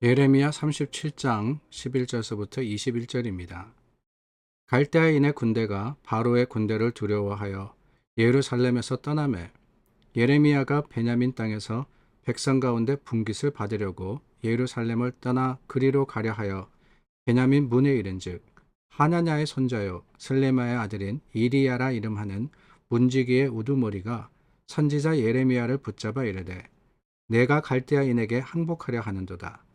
예레미야 37장 11절서부터 21절입니다. 갈대아인의 군대가 바로의 군대를 두려워하여 예루살렘에서 떠나매 예레미야가 베냐민 땅에서 백성 가운데 분깃을 받으려고 예루살렘을 떠나 그리로 가려 하여 베냐민 문에 이른즉 하나냐의 손자요 슬레마의 아들인 이리야라 이름하는 문지기의 우두머리가 선지자 예레미야를 붙잡아 이르되 내가 갈대아인에게 항복하려 하는도다.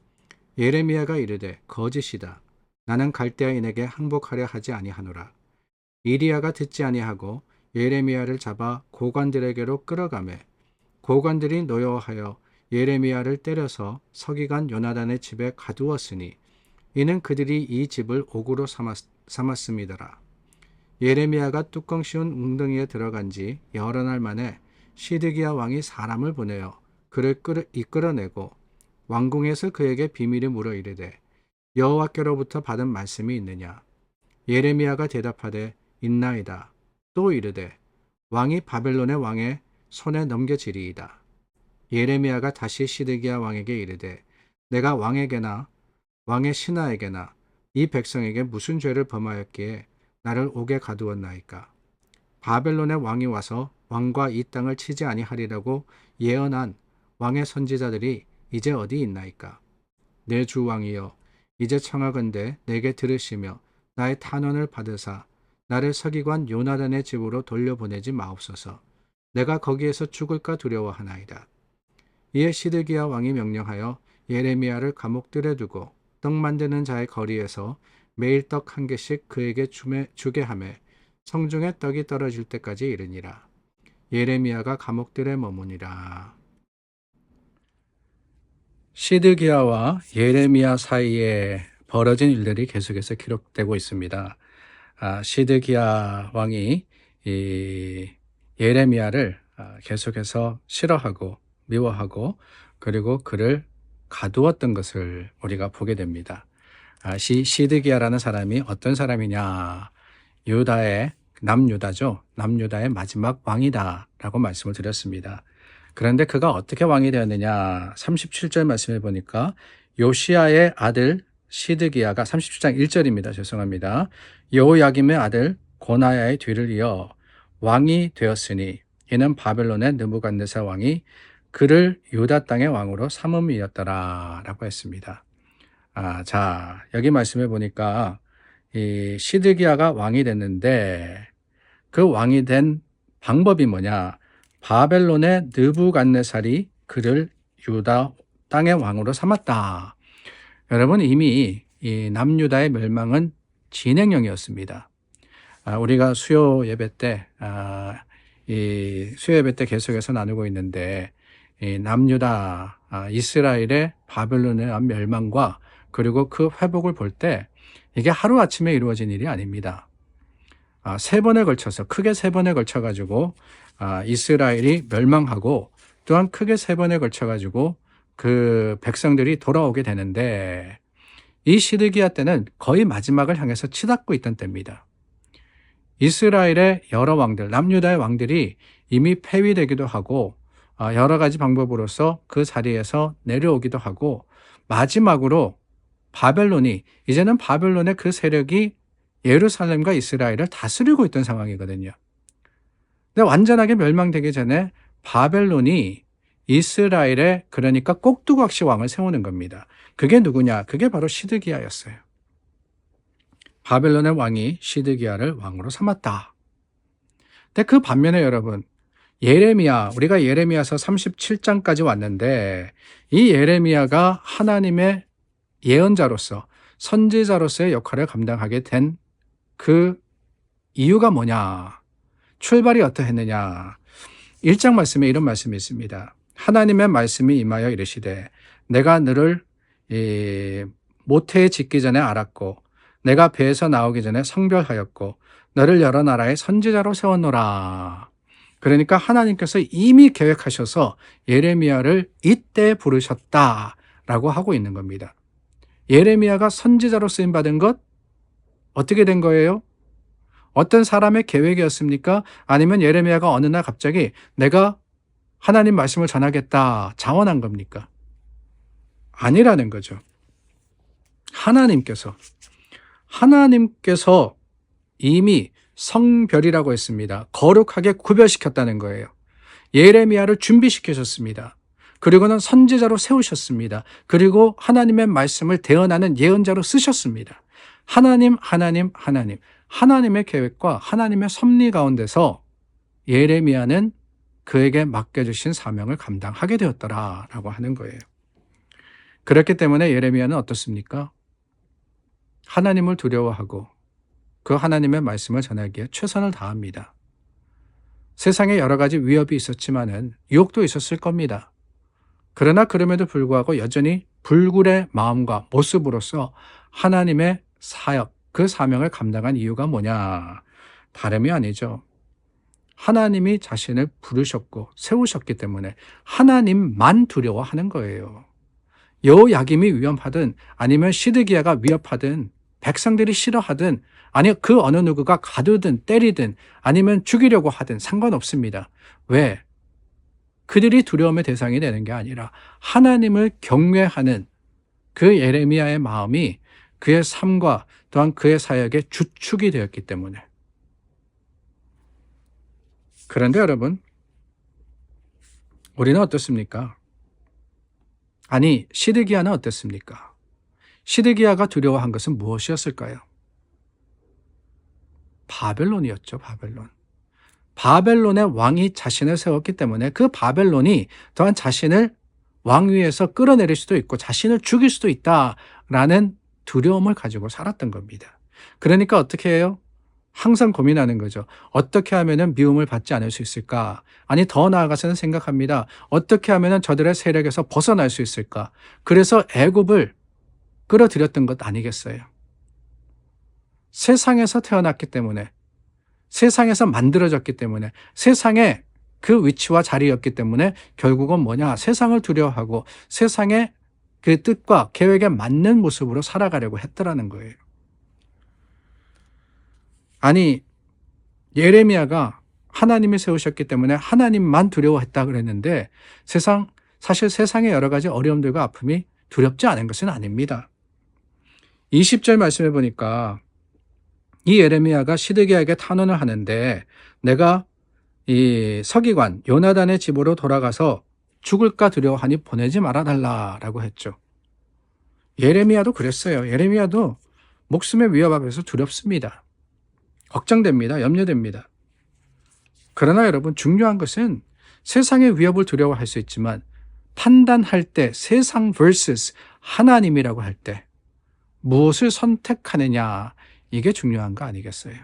예레미야가 이르되 거짓이다. 나는 갈대아인에게 항복하려 하지 아니하노라. 이리야가 듣지 아니하고 예레미야를 잡아 고관들에게로 끌어가매 고관들이 노여워하여 예레미야를 때려서 서기관 요나단의 집에 가두었으니 이는 그들이 이 집을 옥으로 삼았음이더라. 예레미야가 뚜껑 씌운 웅덩이에 들어간 지 여러 날 만에 시드기야 왕이 사람을 보내어 그를 이끌어내고 왕궁에서 그에게 비밀을 물어 이르되 여호와께로부터 받은 말씀이 있느냐? 예레미야가 대답하되 있나이다. 또 이르되 왕이 바벨론의 왕의 손에 넘겨지리이다. 예레미야가 다시 시드기야 왕에게 이르되 내가 왕에게나 왕의 신하에게나 이 백성에게 무슨 죄를 범하였기에 나를 옥에 가두었나이까? 바벨론의 왕이 와서 왕과 이 땅을 치지 아니하리라고 예언한 왕의 선지자들이 이제 어디 있나이까? 내 주 왕이여 이제 청하건대 내게 들으시며 나의 탄원을 받으사 나를 서기관 요나단의 집으로 돌려보내지 마옵소서. 내가 거기에서 죽을까 두려워하나이다. 이에 시드기야 왕이 명령하여 예레미야를 감옥들에 두고 떡 만드는 자의 거리에서 매일 떡 한 개씩 그에게 주게 하매 성중에 떡이 떨어질 때까지 이르니라. 예레미야가 감옥들에 머무니라. 시드기야와 예레미야 사이에 벌어진 일들이 계속해서 기록되고 있습니다. 시드기야 왕이 이 예레미야를 계속해서 싫어하고 미워하고 그리고 그를 가두었던 것을 우리가 보게 됩니다. 시드기야라는 사람이 어떤 사람이냐? 유다의 남유다죠. 남유다의 마지막 왕이다라고 말씀을 드렸습니다. 그런데 그가 어떻게 왕이 되었느냐? 37절 말씀해 보니까 요시야의 아들 시드기야가 37장 1절입니다. 죄송합니다. 여호야김의 아들 고나야의 뒤를 이어 왕이 되었으니 이는 바벨론의 느부갓네살 왕이 그를 유다 땅의 왕으로 삼음이었더라 라고 했습니다. 자, 여기 말씀해 보니까 이 시드기야가 왕이 됐는데 그 왕이 된 방법이 뭐냐? 바벨론의 느부갓네살이 그를 유다 땅의 왕으로 삼았다. 여러분 이미 이 남유다의 멸망은 진행형이었습니다. 우리가 수요 예배 때 계속해서 나누고 있는데 이 남유다 이스라엘의 바벨론의 멸망과 그리고 그 회복을 볼 때 이게 하루아침에 이루어진 일이 아닙니다. 세 번에 걸쳐서 크게 세 번에 걸쳐 가지고 이스라엘이 멸망하고 또한 크게 세 번에 걸쳐 가지고 그 백성들이 돌아오게 되는데 이 시드기야 때는 거의 마지막을 향해서 치닫고 있던 때입니다. 이스라엘의 여러 왕들, 남유다의 왕들이 이미 폐위되기도 하고 여러 가지 방법으로서 그 자리에서 내려오기도 하고 마지막으로 이제는 바벨론의 그 세력이 예루살렘과 이스라엘을 다스리고 있던 상황이거든요. 근데 완전하게 멸망되기 전에 바벨론이 이스라엘에 그러니까 꼭두각시 왕을 세우는 겁니다. 그게 누구냐? 그게 바로 시드기야였어요. 바벨론의 왕이 시드기야를 왕으로 삼았다. 근데 그 반면에 여러분 우리가 예레미야서 37장까지 왔는데 이 예레미야가 하나님의 예언자로서 선지자로서의 역할을 감당하게 된 그 이유가 뭐냐? 출발이 어떠했느냐? 1장 말씀에 이런 말씀이 있습니다. 하나님의 말씀이 임하여 이르시되 내가 너를 모태에 짓기 전에 알았고 내가 배에서 나오기 전에 성별하였고 너를 여러 나라의 선지자로 세웠노라. 그러니까 하나님께서 이미 계획하셔서 예레미야를 이때 부르셨다라고 하고 있는 겁니다. 예레미야가 선지자로 쓰임받은 것 어떻게 된 거예요? 어떤 사람의 계획이었습니까? 아니면 예레미야가 어느 날 갑자기 내가 하나님 말씀을 전하겠다 자원한 겁니까? 아니라는 거죠. 하나님께서 이미 성별이라고 했습니다. 거룩하게 구별시켰다는 거예요. 예레미야를 준비시키셨습니다. 그리고는 선지자로 세우셨습니다. 그리고 하나님의 말씀을 대언하는 예언자로 쓰셨습니다. 하나님의 계획과 하나님의 섭리 가운데서 예레미야는 그에게 맡겨주신 사명을 감당하게 되었더라라고 하는 거예요. 그렇기 때문에 예레미야는 어떻습니까? 하나님을 두려워하고 그 하나님의 말씀을 전하기에 최선을 다합니다. 세상에 여러 가지 위협이 있었지만은 유혹도 있었을 겁니다. 그러나 그럼에도 불구하고 여전히 불굴의 마음과 모습으로서 하나님의 사역, 그 사명을 감당한 이유가 뭐냐? 다름이 아니죠. 하나님이 자신을 부르셨고 세우셨기 때문에 하나님만 두려워하는 거예요. 여호야김이 위험하든 아니면 시드기야가 위협하든 백성들이 싫어하든 아니 그 어느 누구가 가두든 때리든 아니면 죽이려고 하든 상관없습니다. 왜? 그들이 두려움의 대상이 되는 게 아니라 하나님을 경외하는 그 예레미야의 마음이 그의 삶과 또한 그의 사역의 주축이 되었기 때문에. 그런데 여러분, 우리는 어떻습니까? 아니, 시드기야는 어땠습니까? 시드기야가 두려워한 것은 무엇이었을까요? 바벨론이었죠, 바벨론. 바벨론의 왕이 자신을 세웠기 때문에 그 바벨론이 또한 자신을 왕위에서 끌어내릴 수도 있고 자신을 죽일 수도 있다라는 두려움을 가지고 살았던 겁니다. 그러니까 어떻게 해요? 항상 고민하는 거죠. 어떻게 하면 미움을 받지 않을 수 있을까? 아니 더 나아가서는 생각합니다. 어떻게 하면 저들의 세력에서 벗어날 수 있을까? 그래서 애굽을 끌어들였던 것 아니겠어요? 세상에서 태어났기 때문에, 세상에서 만들어졌기 때문에, 세상의 그 위치와 자리였기 때문에 결국은 뭐냐? 세상을 두려워하고 세상의 그 뜻과 계획에 맞는 모습으로 살아가려고 했더라는 거예요. 아니, 예레미야가 하나님이 세우셨기 때문에 하나님만 두려워했다 그랬는데 사실 세상의 여러 가지 어려움들과 아픔이 두렵지 않은 것은 아닙니다. 20절 말씀해 보니까 이 예레미야가 시드기야에게 탄원을 하는데 내가 이 서기관 요나단의 집으로 돌아가서 죽을까 두려워하니 보내지 말아달라라고 했죠. 예레미야도 그랬어요. 예레미야도 목숨의 위협 앞에서 두렵습니다. 걱정됩니다. 염려됩니다. 그러나 여러분 중요한 것은 세상의 위협을 두려워할 수 있지만 판단할 때 세상 vs 하나님이라고 할 때 무엇을 선택하느냐 이게 중요한 거 아니겠어요?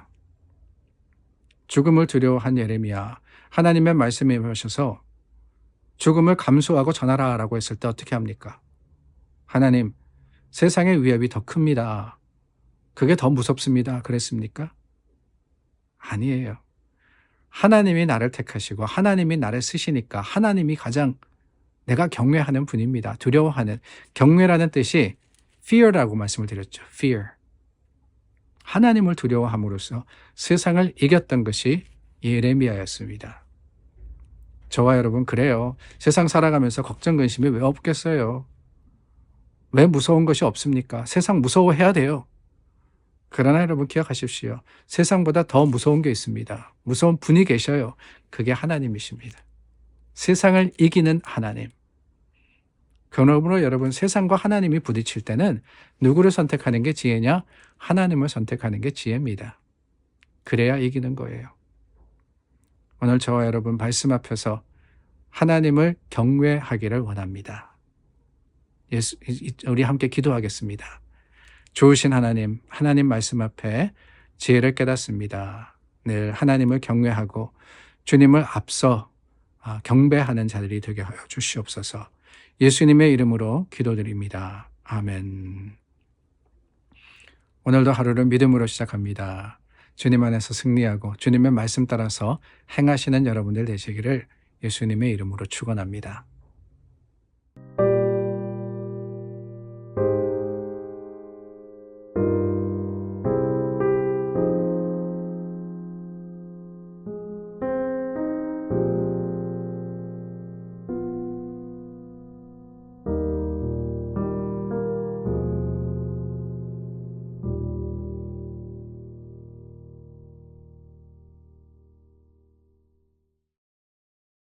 죽음을 두려워한 예레미야 하나님의 말씀에 임하셔서 죽음을 감수하고 전하라라고 했을 때 어떻게 합니까? 하나님 세상의 위협이 더 큽니다. 그게 더 무섭습니다. 그랬습니까? 아니에요. 하나님이 나를 택하시고 하나님이 나를 쓰시니까 하나님이 가장 내가 경외하는 분입니다. 두려워하는 경외라는 뜻이 fear라고 말씀을 드렸죠. fear. 하나님을 두려워함으로써 세상을 이겼던 것이 예레미야였습니다. 저와 여러분 그래요. 세상 살아가면서 걱정 근심이 왜 없겠어요? 왜 무서운 것이 없습니까? 세상 무서워해야 돼요. 그러나 여러분 기억하십시오. 세상보다 더 무서운 게 있습니다. 무서운 분이 계셔요. 그게 하나님이십니다. 세상을 이기는 하나님. 그러므로 여러분 세상과 하나님이 부딪힐 때는 누구를 선택하는 게 지혜냐? 하나님을 선택하는 게 지혜입니다. 그래야 이기는 거예요. 오늘 저와 여러분 말씀 앞에서 하나님을 경외하기를 원합니다. 우리 함께 기도하겠습니다. 좋으신 하나님, 하나님 말씀 앞에 지혜를 깨닫습니다. 늘 하나님을 경외하고 주님을 앞서 경배하는 자들이 되게 하여 주시옵소서. 예수님의 이름으로 기도드립니다. 아멘. 오늘도 하루를 믿음으로 시작합니다. 주님 안에서 승리하고 주님의 말씀 따라서 행하시는 여러분들 되시기를 예수님의 이름으로 축원합니다.